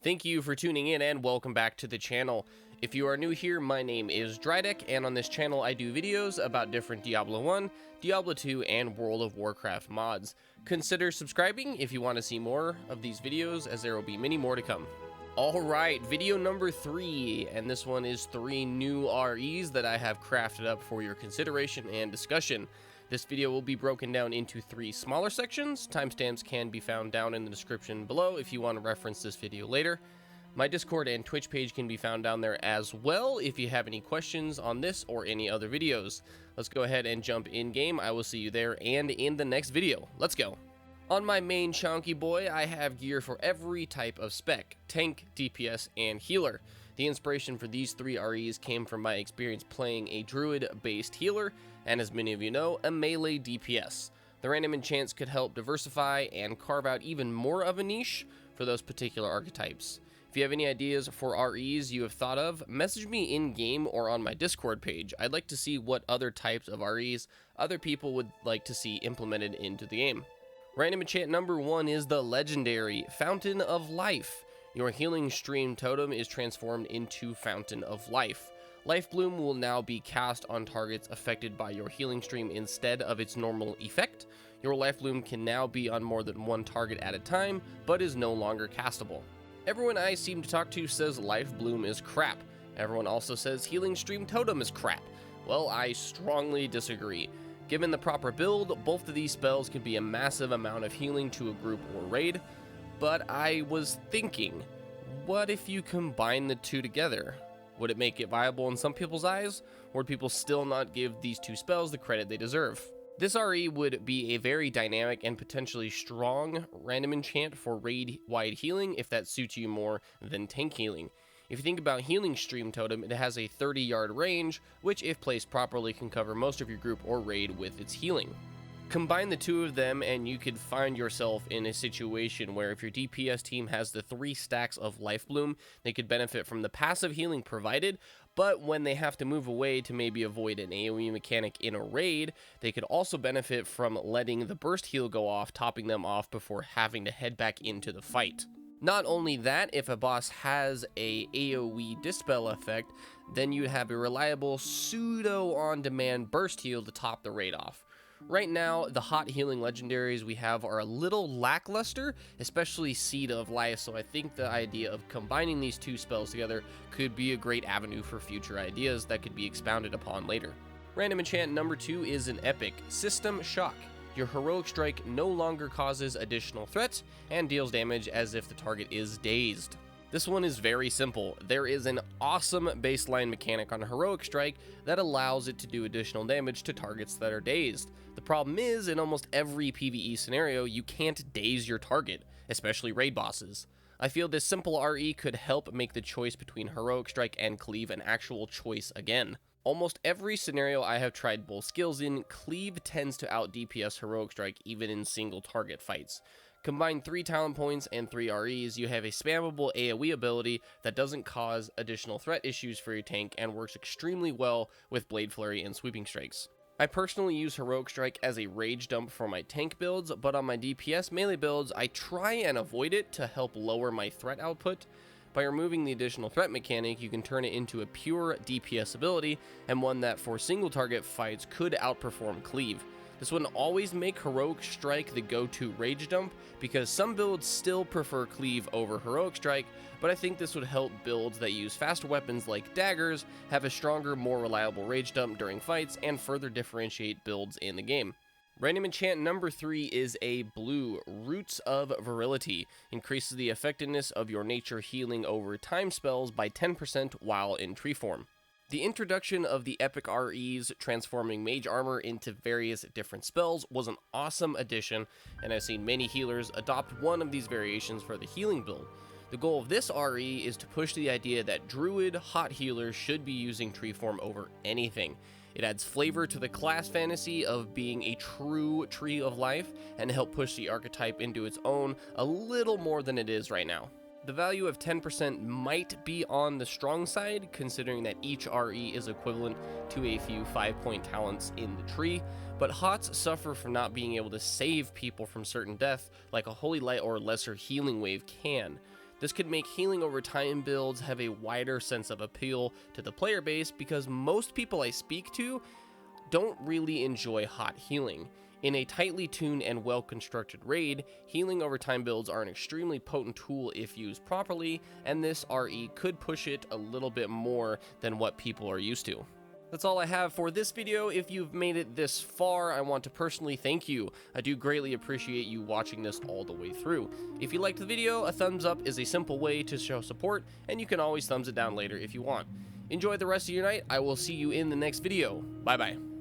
Thank you for tuning in and welcome back to the channel. If you are new here, my name is Drydek, and on this channel I do videos about different Diablo 1, Diablo 2, and World of Warcraft mods. Consider subscribing if you want to see more of these videos, as there will be many more to come. Alright, video number 3, and this one is 3 new REs that I have crafted up for your consideration and discussion. This video will be broken down into 3 smaller sections. Timestamps can be found down in the description below if you want to reference this video later. My Discord and Twitch page can be found down there as well if you have any questions on this or any other videos. Let's go ahead and jump in game. I will see you there and in the next video. Let's go. On my main chonky boy, I have gear for every type of spec: tank, DPS, and healer. The inspiration for these 3 REs came from my experience playing a druid-based healer, and as many of you know, a melee DPS. The random enchants could help diversify and carve out even more of a niche for those particular archetypes. If you have any ideas for REs you have thought of, message me in-game or on my Discord page. I'd like to see what other types of REs other people would like to see implemented into the game. Random enchant number 1 is the legendary Fountain of Life. Your healing stream totem is transformed into Fountain of Life. Life Bloom will now be cast on targets affected by your healing stream instead of its normal effect. Your Life Bloom can now be on more than one target at a time, but is no longer castable. Everyone I seem to talk to says Life Bloom is crap. Everyone also says Healing Stream Totem is crap. Well, I strongly disagree. Given the proper build, both of these spells can be a massive amount of healing to a group or raid. But I was thinking, what if you combine the two together? Would it make it viable in some people's eyes, or would people still not give these 2 spells the credit they deserve? This RE would be a very dynamic and potentially strong random enchant for raid-wide healing if that suits you more than tank healing. If you think about Healing Stream Totem, it has a 30-yard range, which if placed properly can cover most of your group or raid with its healing. Combine the 2 of them and you could find yourself in a situation where if your DPS team has the 3 stacks of Life Bloom, they could benefit from the passive healing provided, but when they have to move away to maybe avoid an AoE mechanic in a raid, they could also benefit from letting the burst heal go off, topping them off before having to head back into the fight. Not only that, if a boss has a AoE dispel effect, then you have a reliable pseudo on-demand burst heal to top the raid off. Right now, the hot healing legendaries we have are a little lackluster, especially Seed of Life, so I think the idea of combining these 2 spells together could be a great avenue for future ideas that could be expounded upon later. Random enchant number 2 is an epic System Shock. Your heroic strike no longer causes additional threat and deals damage as if the target is dazed. This one is very simple. There is an awesome baseline mechanic on Heroic Strike that allows it to do additional damage to targets that are dazed. The problem is, in almost every PvE scenario, you can't daze your target, especially raid bosses. I feel this simple RE could help make the choice between Heroic Strike and Cleave an actual choice again. Almost every scenario I have tried both skills in, Cleave tends to out DPS Heroic Strike even in single target fights. Combine 3 talent points and 3 REs, you have a spammable AoE ability that doesn't cause additional threat issues for your tank and works extremely well with Blade Flurry and Sweeping Strikes. I personally use Heroic Strike as a rage dump for my tank builds, but on my DPS melee builds, I try and avoid it to help lower my threat output. By removing the additional threat mechanic, you can turn it into a pure DPS ability, and one that for single target fights could outperform Cleave. This wouldn't always make Heroic Strike the go-to rage dump, because some builds still prefer Cleave over Heroic Strike, but I think this would help builds that use faster weapons like daggers have a stronger, more reliable rage dump during fights, and further differentiate builds in the game. Random enchant number 3 is a blue Roots of Virility. Increases the effectiveness of your nature healing over time spells by 10% while in tree form. The introduction of the epic REs transforming mage armor into various different spells was an awesome addition, and I've seen many healers adopt one of these variations for the healing build. The goal of this RE is to push the idea that druid hot healers should be using tree form over anything. It adds flavor to the class fantasy of being a true tree of life and help push the archetype into its own a little more than it is right now. The value of 10% might be on the strong side, considering that each RE is equivalent to a few 5-point talents in the tree, but HOTS suffer from not being able to save people from certain death like a Holy Light or Lesser Healing Wave can. This could make healing over time builds have a wider sense of appeal to the player base because most people I speak to don't really enjoy hot healing. In a tightly tuned and well-constructed raid, healing over time builds are an extremely potent tool if used properly, and this RE could push it a little bit more than what people are used to. That's all I have for this video. If you've made it this far, I want to personally thank you. I do greatly appreciate you watching this all the way through. If you liked the video, a thumbs up is a simple way to show support, and you can always thumbs it down later if you want. Enjoy the rest of your night. I will see you in the next video. Bye bye.